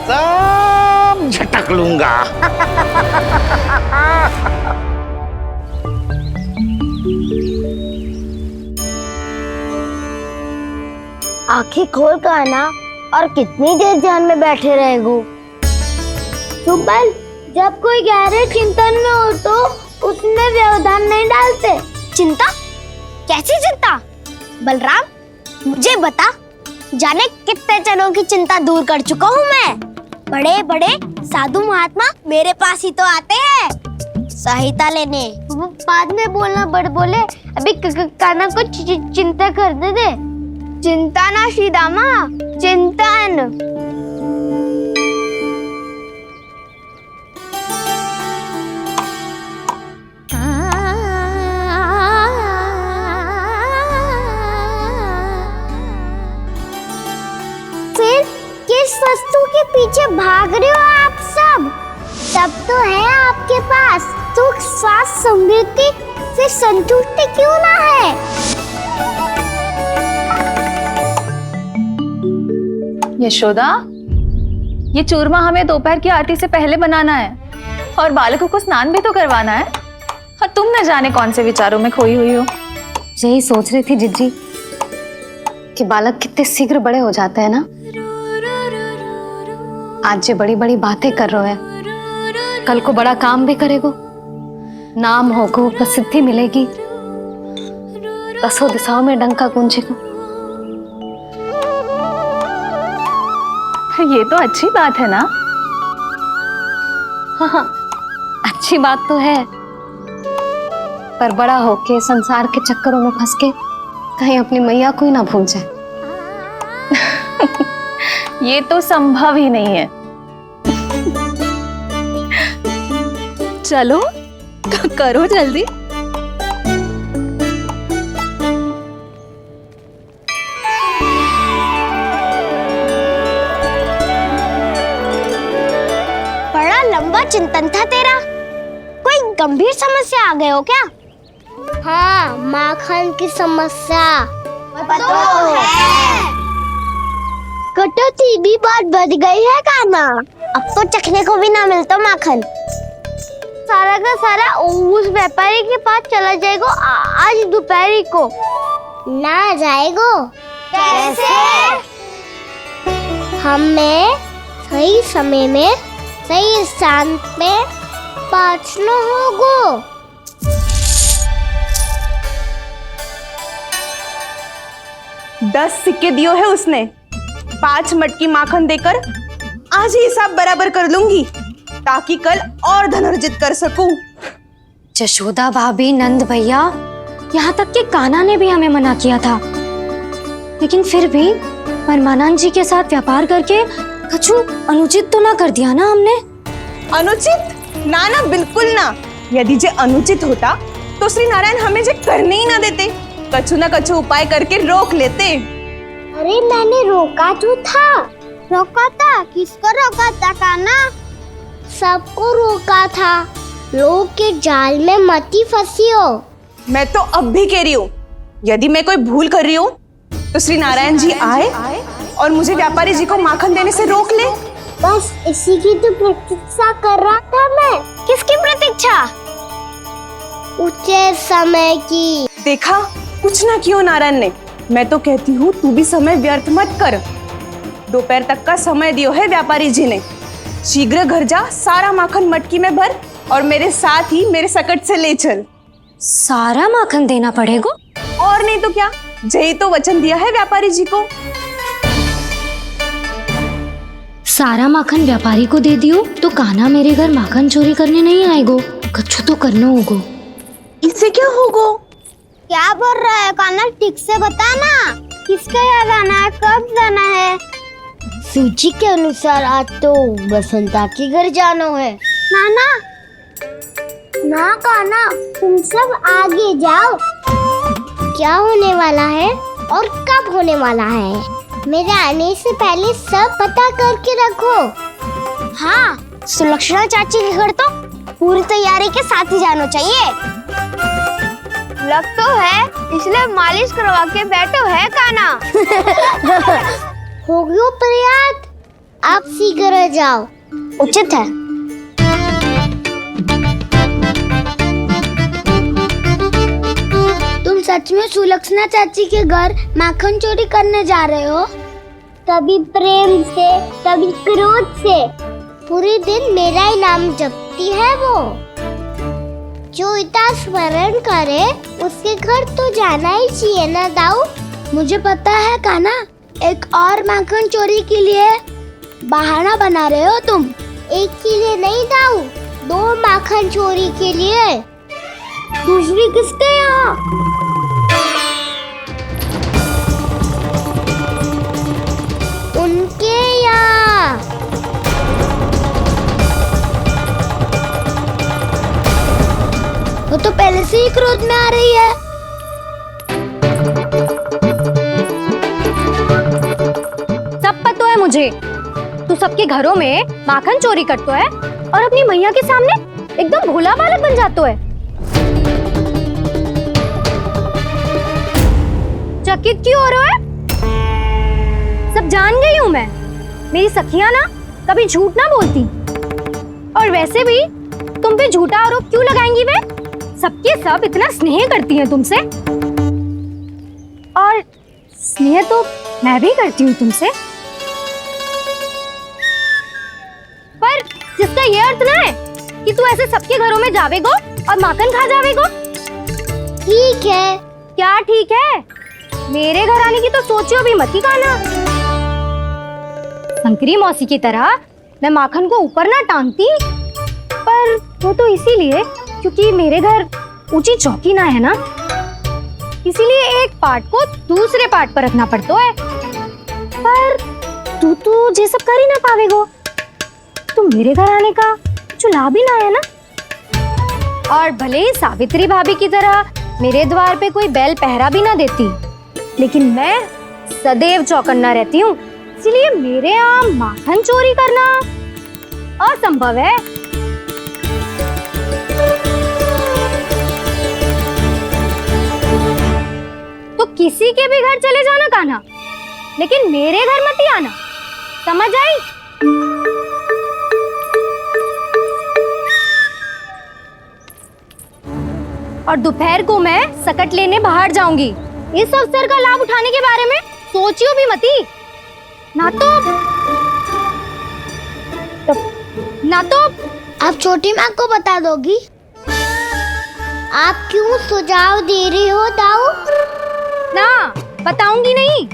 सब झटक लूंगा। आंखें खोल कर आना और कितनी देर ध्यान में बैठे रहेगो। सुबल, जब कोई गहरे चिंतन में हो तो उसमें व्यवधान नहीं डालते। चिंता? कैसी चिंता? बलराम मुझे बता, जाने कितने जनों की चिंता दूर कर चुका हूँ मैं। बड़े बड़े साधु महात्मा मेरे पास ही तो आते हैं सहायता लेने। बाद में बोलना बड़ बोले, अभी काना को चिंता करने दे। चिंता ना श्रीदामा, चिंतन। फिर किस वस्तु के पीछे भाग रहे हो आप सब? सब तो है आपके पास, सुख, स्वास्थ्य, समृद्धि, फिर संतुष्टि क्यों ना है? यशोदा, ये चूरमा हमें दोपहर की आरती से पहले बनाना है और बालकों को स्नान भी तो करवाना है, और तुम न जाने कौन से विचारों में खोई हुई हो। यही सोच रही थी जिज्जी कि बालक कितने शीघ्र बड़े हो जाते हैं ना। आज ये बड़ी बड़ी बातें कर रहे हैं, कल को बड़ा काम भी करेगो, नाम होगो, प्रसिद्धि मिलेगी, दसों दिशाओं में डंका गूंजेगा। ये तो अच्छी बात है ना? हाँ, अच्छी बात तो है, पर बड़ा होके संसार के चक्करों में फंस के कहीं अपनी मैया को ही ना भूल जाए। ये तो संभव ही नहीं है। चलो करो जल्दी। बड़ा लंबा चिंतन था तेरा। कोई गंभीर समस्या आ गए हो क्या? हाँ, माखन की समस्या तो है। कटौती भी बहुत बढ़ गई है काना, अब तो चखने को भी ना मिलता माखन। सारा का सारा उस व्यापारी के पास चला जाएगा आज दोपहर को। ना जाएगो? कैसे? हमें सही समय में सही स्थान पे पहुंचना होगा। 10 सिक्के दियो है उसने। 5 मटकी माखन देकर आज ही हिसाब बराबर कर लूंगी, ताकि कल और धन अर्जित कर सकूं। यशोदा भाभी, नंद भैया, यहाँ तक कि कान्हा ने भी हमें मना किया था, लेकिन फिर भी परमानंद जी के साथ व्यापार करके कछु अनुचित तो ना कर दिया ना हमने? अनुचित? ना ना, बिल्कुल ना। यदि जे अनुचित होता तो श्री नारायण हमें जे करने ही ना देते, कछु ना कछु उपाय करके रोक लेते। अरे मैंने रोका तो था। रोका था? किसको रोका था कान्हा? सबको रोका था। लोग के जाल में मत ही फंसी हो। मैं तो अब भी कह रही हूँ, यदि मैं कोई भूल कर रही हूँ तो श्री नारायण जी आए और मुझे व्यापारी जी को माखन देने से रोक ले। बस इसी की तो प्रतीक्षा कर रहा था मैं। किसकी प्रतीक्षा? उचित समय की। देखा, कुछ ना किया नारायण ने। मैं तो कहती हूँ तू भी समय व्यर्थ मत कर। दोपहर तक का समय दियो है व्यापारी जी ने। शीघ्र घर जा, सारा माखन मटकी में भर और मेरे साथ ही मेरे सकट से ले चल। सारा माखन देना पड़ेगा? और नहीं तो क्या, जय तो वचन दिया है व्यापारी जी को। सारा माखन व्यापारी को दे दियो तो कान्हा मेरे घर माखन चोरी करने नहीं आएगो। कछु तो करना होगा। इससे क्या होगा? क्या बोल रहा है कान्हा? ठीक से बता ना, किसका यहाँ जाना है, कब जाना है? सूची के अनुसार आज तो बसंता के घर जाना है। नाना ना कान्हा, तुम सब आगे जाओ। क्या होने वाला है और कब होने वाला है, मेरे आने से पहले सब पता करके रखो। हाँ, सुलक्षणा चाची के घर तो पूरी तैयारी के साथ ही जाना चाहिए। लग तो है, इसलिए मालिश करवा के बैठो है कान्हा। हो गयो प्रयास, आप शीघ्र जाओ, उचित है। तुम सच में सुलक्षणा चाची के घर माखन चोरी करने जा रहे हो? कभी प्रेम से, कभी क्रोध से, पूरे दिन मेरा ही नाम जपती है वो। जो इतना स्मरण करे उसके घर तो जाना ही चाहिए ना दाऊ। मुझे पता है कान्हा, एक और माखन चोरी के लिए बहाना बना रहे हो तुम। एक के लिए नहीं दाऊ, 2 माखन चोरी के लिए। दूसरी किसके यहाँ? उनके यहाँ। वो तो पहले से ही क्रोध में आ रही है। सब पता है मुझे, तू सबके घरों में माखन चोरी करतो है और अपनी मैया के सामने एकदम भोला बालक बन जातो है। चकित क्यों हो रहा है? सब जान गई हूँ मैं। मेरी सखियां ना कभी झूठ ना बोलती, और वैसे भी तुम पे झूठा आरोप क्यों लगाएंगी वे? सबके सब इतना स्नेह करती हैं तुमसे, और स्नेह तो मैं भी करती हूँ तुमसे, पर जिसका ये अर्थ ना है कि तू ऐसे सबके घरों में जावेगो और माखन खा जावेगो। ठीक है। क्या ठीक है? मेरे घर आने की तो सोचियो भी मत ही कान्हा। शंकरी मौसी की तरह मैं माखन को ऊपर ना टांगती, पर वो तो इसीलिए क्योंकि मेरे घर ऊंची चौकी ना है ना, इसीलिए एक पार्ट को दूसरे पार्ट पर रखना पड़ता है। पर तू तो ये सब कर ही ना पावेगो, तो मेरे घर आने का कुछ लाभ ही ना है ना। और भले ही सावित्री भाभी की तरह मेरे द्वार पे कोई बैल पहरा भी ना देती, लेकिन मैं सदैव चौकन्ना रहती हूँ, इसलिए मेरे यहाँ माखन चोरी करना असंभव है। तो किसी के भी घर चले जाना कान्हा, लेकिन मेरे घर मत ही आना, समझ आई? और दोपहर को मैं सकट लेने बाहर जाऊंगी। इस अवसर का लाभ उठाने के बारे में सोचियो भी मती, ना तो आप छोटी माँ को बता दोगी? आप क्यों सुझाव दे रही हो दाऊ? ना बताऊंगी नहीं।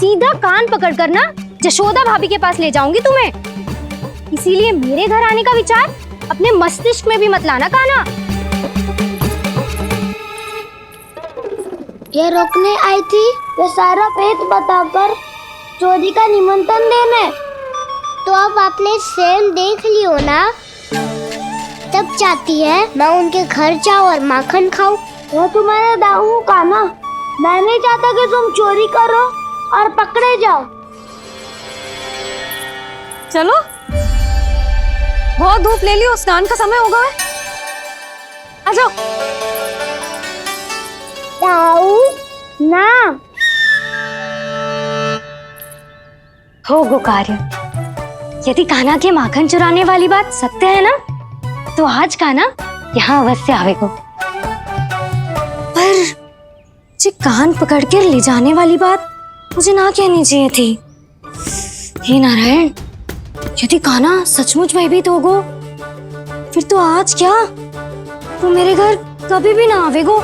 सीधा कान पकड़कर ना जशोदा भाभी के पास ले जाऊंगी तुम्हें। इसीलिए मेरे घर आने का विचार अपने मस्तिष्क में भी मत लाना काना। ये रोकने आई थी ये सारा भेद बताकर चोरी का निमंत्रण देने। तो अब आपने सेम देख लियो ना, तब चाहती है मैं उनके घर जाऊँ और माखन खाऊं। मैं तुम्हारा दाऊ का ना, मैं नहीं चाहता कि तुम चोरी करो और पकड़े जाओ। चलो, बहुत धूप ले लियो, स्नान का समय होगा। आ जाओ। दाऊ ना हो गो कार्य। यदि कान्हा के माखन चुराने वाली बात सत्य है ना, तो आज कान्हा यहाँ अवश्य आवेगो। पर जे कान पकड़ कर ले जाने वाली बात मुझे ना कहनी चाहिए थी। हे नारायण, यदि कान्हा सचमुच भयभीत होगो, फिर तो आज क्या, वो मेरे घर कभी भी ना आवेगो।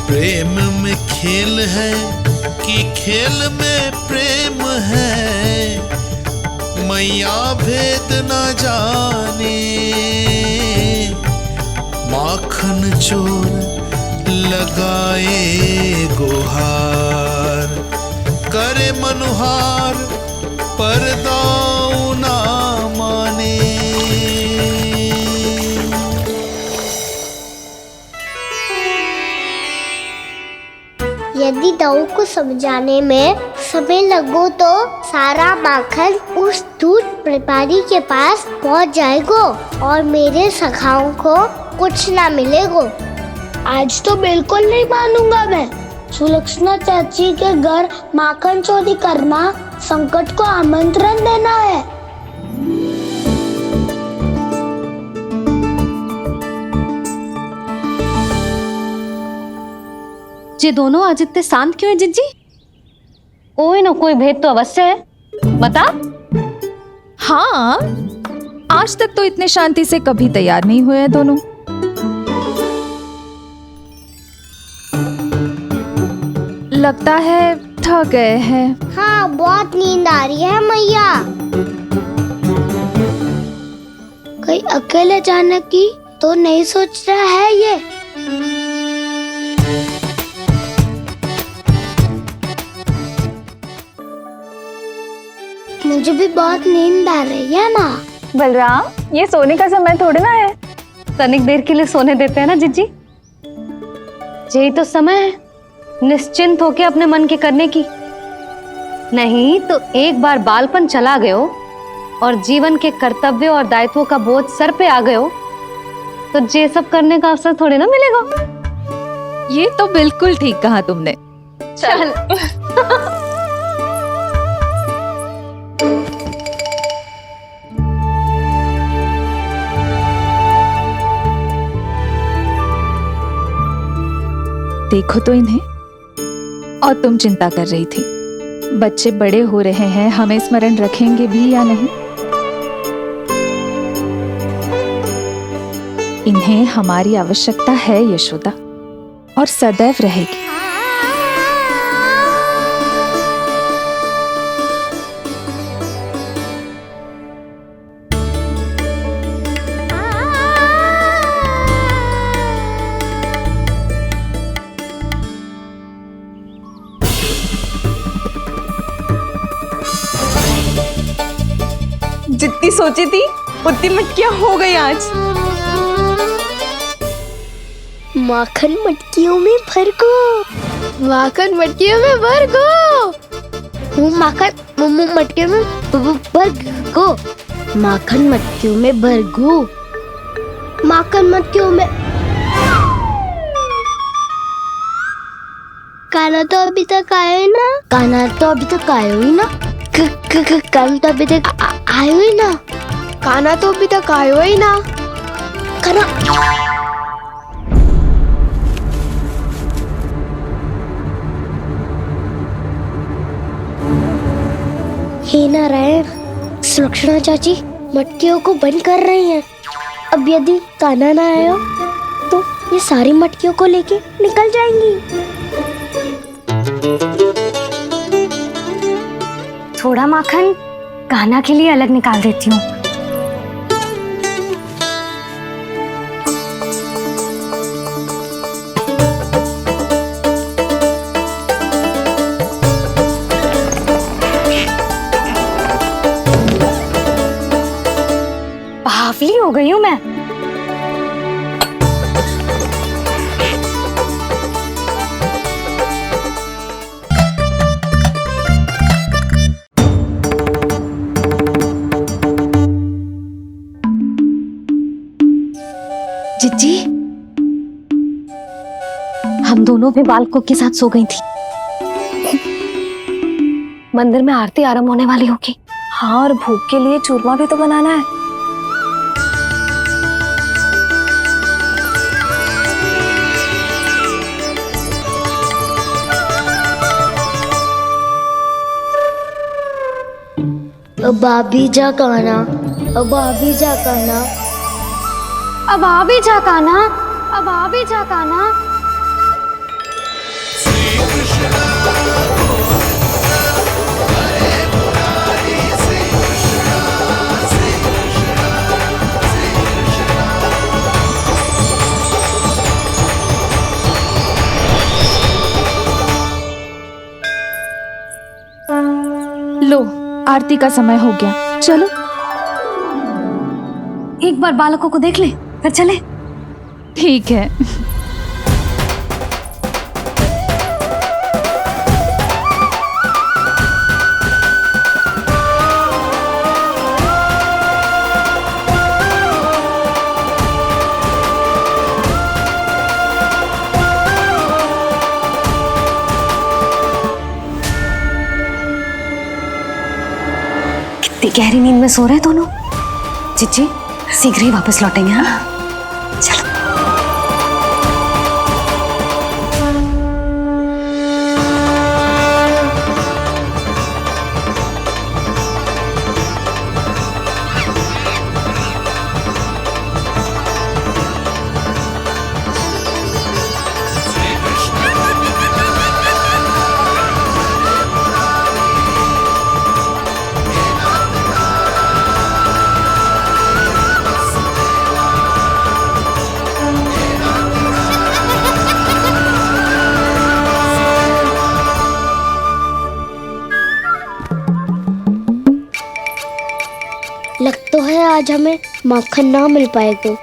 प्रेम में खेल है कि खेल में प्रेम है, मैया भेद न जाने। माखन चोर लगाए गुहार, करे मनुहार पर दाऊ ना माने। यदि दाऊ को समझाने में समय लगो तो सारा माखन उस दूध व्यापारी के पास पहुंच जाएगो और मेरे सखाओं को कुछ ना मिलेगो। आज तो बिल्कुल नहीं मानूंगा मैं। सुलक्षणा चाची के घर माखन चोरी करना संकट को आमंत्रण देना है। ये दोनों आज इतने शांत क्यों है जिज्जी? कोई ना कोई भेद तो अवश्य है, बता। हाँ, आज तक तो इतने शांति से कभी तैयार नहीं हुए हैं दोनों। लगता है थक गए हैं। हाँ, बहुत नींद आ रही है मैया। कहीं अकेले जाने की तो नहीं सोच रहा है ये? मुझे भी बहुत नींद आ रही है माँ। बलराम, ये सोने का समय थोड़ी ना है। तनिक देर के लिए सोने देते हैं ना जिज्जी। यही तो समय है निश्चिंत होके अपने मन के करने की। नहीं तो एक बार बालपन चला गयो और जीवन के कर्तव्यों और दायित्वों का बोझ सर पे आ गयो, तो ये सब करने का अवसर थोड़ी ना मिलेगा। ये तो बिल्कुल ठीक कहा तुमने। चल। देखो तो इन्हें। और तुम चिंता कर रही थी बच्चे बड़े हो रहे हैं, हमें स्मरण रखेंगे भी या नहीं। इन्हें हमारी आवश्यकता है यशोदा, और सदैव रहेगी। जितनी सोची थी उतनी मटकियां हो गई आज। माखन मटकियों में भर गो। माखन मटकियों में भर गो। माखन मटकियों में भर गो। माखन मटकियों में भर गो। माखन मटकियों में। कान्हा तो अभी तक आया ही ना। कान्हा तो अभी तक आया ही ना। कान्हा तो अभी तक आयो ही ना। कान्हा तो अभी तक आयो ही ना। कान्हा हे नारायण, सुलक्षणा चाची मटकियों को बंद कर रही हैं। अब यदि कान्हा ना आया तो ये सारी मटकियों को लेके निकल जाएंगी। थोड़ा माखन कान्हा के लिए अलग निकाल देती हूँ। बावली हो गई हूँ मैं। जिज्जी, हम दोनों भी बालकों के साथ सो गई थी। मंदिर में आरती आरंभ होने वाली होगी। हाँ, और भूख के लिए चूरमा भी तो बनाना है। अब आ भी जा कान्हा, अब आ भी जा कान्हा। अब आ भी जा कान्हा, अब आ भी जा कान्हा। लो, आरती का समय हो गया, चलो। एक बार बालकों को देख ले, फिर चले। ठीक है। कितनी गहरी नींद में सो रहे हैं दोनों। जिज्जी शीघ्र ही वापस लौटेंगे। हाँ, चलो। लग तो है आज हमें माखन ना मिल पाएगा।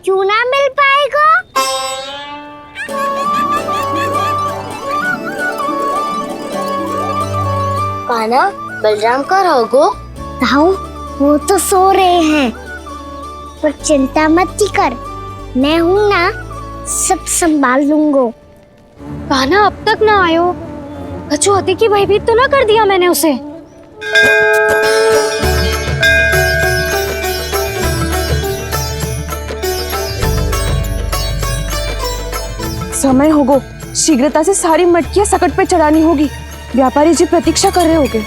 क्यों ना मिल पाएगा? कान्हा, बलराम का रहोगो? ताऊ, वो तो सो रहे हैं, पर चिंता मत कर, मैं हूँ ना, सब संभाल लूंगा। कान्हा अब तक ना आयो, कछु हती की भयभीत तो ना कर दिया मैंने उसे। समय होगो, शीघ्रता से सारी मटकियां सकट पे चढ़ानी होगी। व्यापारी जी प्रतीक्षा कर रहे होंगे।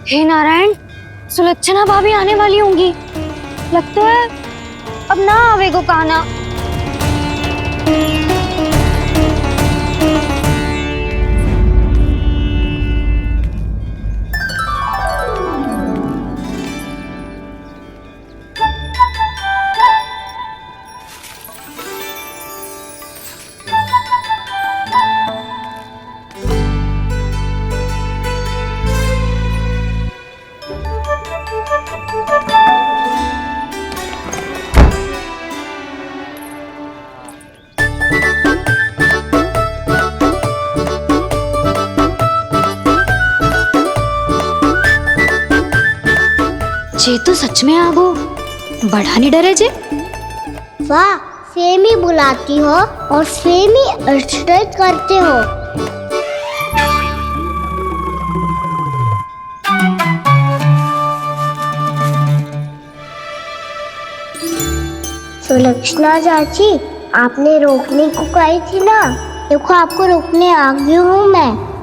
हे नारायण, सुलक्षणा भाभी आने वाली होंगी। लगता है अब ना आवेगो कान्हा। जे तो सच में आगो, बड़ा नहीं डरे जे। वाह, सेम ही बुलाती हो और सेम ही अर्चना करते हो। सुलक्षणा चाची, आपने रोकने को कही थी ना, देखो आपको रोकने आ गई हूँ मैं।